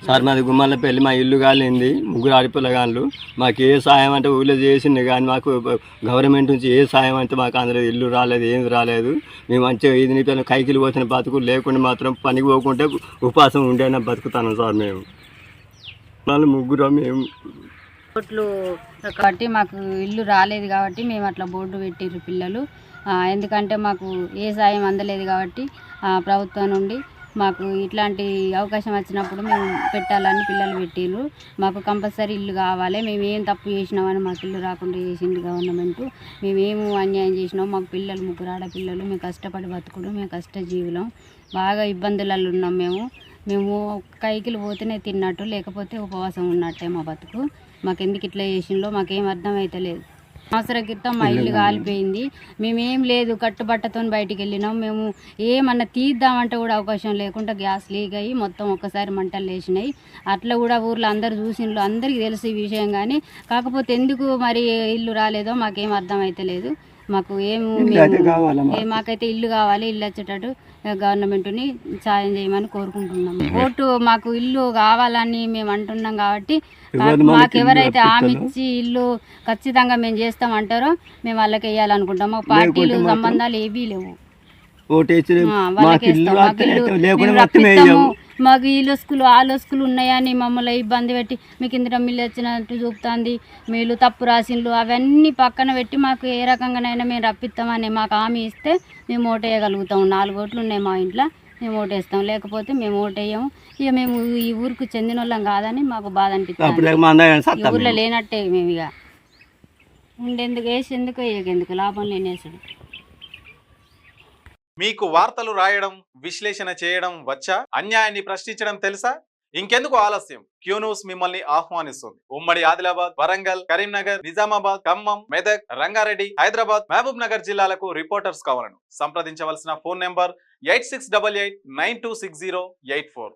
Sir మాది గుమ్మలపల్లి, మా ఇల్లు కాలింది, ముగ్గురు ఆడపిల్లగాళ్ళు. మాకు ఏ సాయం అంటే ఊళ్ళో చేసింది కానీ మాకు గవర్నమెంట్ నుంచి ఏ సాయం అంటే మాకు అందులో ఇల్లు రాలేదు, ఏమి రాలేదు. మేము మంచిగా ఇది నిపేన కైకిలు పోసిన బతుకు లేకుండా మాత్రం పనికి పోకుంటే ఉపాసం ఉండేనా బతుకుతాను సార్. మేము వాళ్ళు ముగ్గురు మేము ఓట్లు కాబట్టి మాకు ఇల్లు రాలేదు కాబట్టి మేము అట్లా బోర్డు పెట్టిర్రు పిల్లలు. ఎందుకంటే మాకు ఏ సాయం అందలేదు కాబట్టి ప్రభుత్వం నుండి మాకు ఇట్లాంటి అవకాశం వచ్చినప్పుడు మేము పెట్టాలని పిల్లలు పెట్టిర్రు. మాకు కంపల్సరీ ఇల్లు కావాలి, మేము ఏం తప్పు చేసినామని మాకు ఇల్లు రాకుండా చేసింది గవర్నమెంట్. మేమేమో అన్యాయం చేసినాం, మాకు పిల్లలు ముగ్గురు ఆడపిల్లలు, మేము కష్టపడి బతుకుడు, మేము కష్టజీవులం, బాగా ఇబ్బందులలో ఉన్నాం. మేము కైకిలు పోతేనే తిన్నట్టు, లేకపోతే ఉపవాసం ఉన్నట్టే మా బతుకు. మాకెందుకు ఇట్లా చేసిందో మాకేం అర్థం అయితే లేదు. సంవత్సరం క్రితం మా ఇల్లు కాలిపోయింది, మేమేం లేదు కట్టుబట్టతో బయటికి వెళ్ళినాం. మేము ఏమన్నా తీద్దామంటే కూడా అవకాశం లేకుండా గ్యాస్ లీక్ అయ్యి మొత్తం ఒక్కసారి మంటలు లేచినాయి. అట్లా కూడా ఊర్లో అందరు చూసిండ్రు, అందరికీ తెలుసు ఈ విషయం. కానీ కాకపోతే ఎందుకు మరి ఇల్లు రాలేదో మాకేం అర్థం అయితే లేదు. మాకు మాకైతే ఇల్లు కావాలి, ఇల్లు వచ్చేటట్టు గవర్నమెంట్ని సాయం చేయమని కోరుకుంటున్నాం. ఓటు మాకు ఇల్లు కావాలని మేము అంటున్నాం కాబట్టి మాకు ఎవరైతే హామీ ఇచ్చి ఇల్లు ఖచ్చితంగా మేము చేస్తామంటారో మేము వాళ్ళకి వేయాలనుకుంటాం. మాకు పార్టీలు సంబంధాలు ఏవీ లేవు, వాళ్ళకి మాకు ఈ లొసుకులు ఆ లొసుకులు ఉన్నాయని మమ్మల్ని ఇబ్బంది పెట్టి మీకు ఇందులో మిల్లు వచ్చినట్టు చూపుతుంది, మీరు తప్పు రాసిండ్లు అవన్నీ పక్కన పెట్టి మాకు ఏ రకంగానైనా మేము రప్పిస్తామని మాకు హామీ ఇస్తే మేము ఓటేయగలుగుతాం. 4 ఓట్లు ఉన్నాయి మా ఇంట్లో, మేము ఓటేస్తాం. లేకపోతే మేము ఓటేయము. ఇక మేము ఈ ఊరికి చెందిన వాళ్ళం కాదని మాకు బాధ అనిపిస్తుంది. ఊర్లో లేనట్టే మేము ఇక ఉండేందుకు వేసేందుకు వేయకెందుకు లాభం లేనేసాడు. మీకు వార్తలు రాయడం, విశ్లేషణ చేయడం వచ్చా? అన్యాయాన్ని ప్రశ్నించడం తెలుసా? ఇంకెందుకు ఆలస్యం? క్యూ న్యూస్ మిమ్మల్ని ఆహ్వానిస్తుంది. ఉమ్మడి ఆదిలాబాద్, వరంగల్, కరీంనగర్, నిజామాబాద్, ఖమ్మం, మెదక్, రంగారెడ్డి, హైదరాబాద్, మహబూబ్ నగర్ జిల్లాలకు రిపోర్టర్స్ కావాలను సంప్రదించవలసిన ఫోన్ నెంబర్ 8688926084.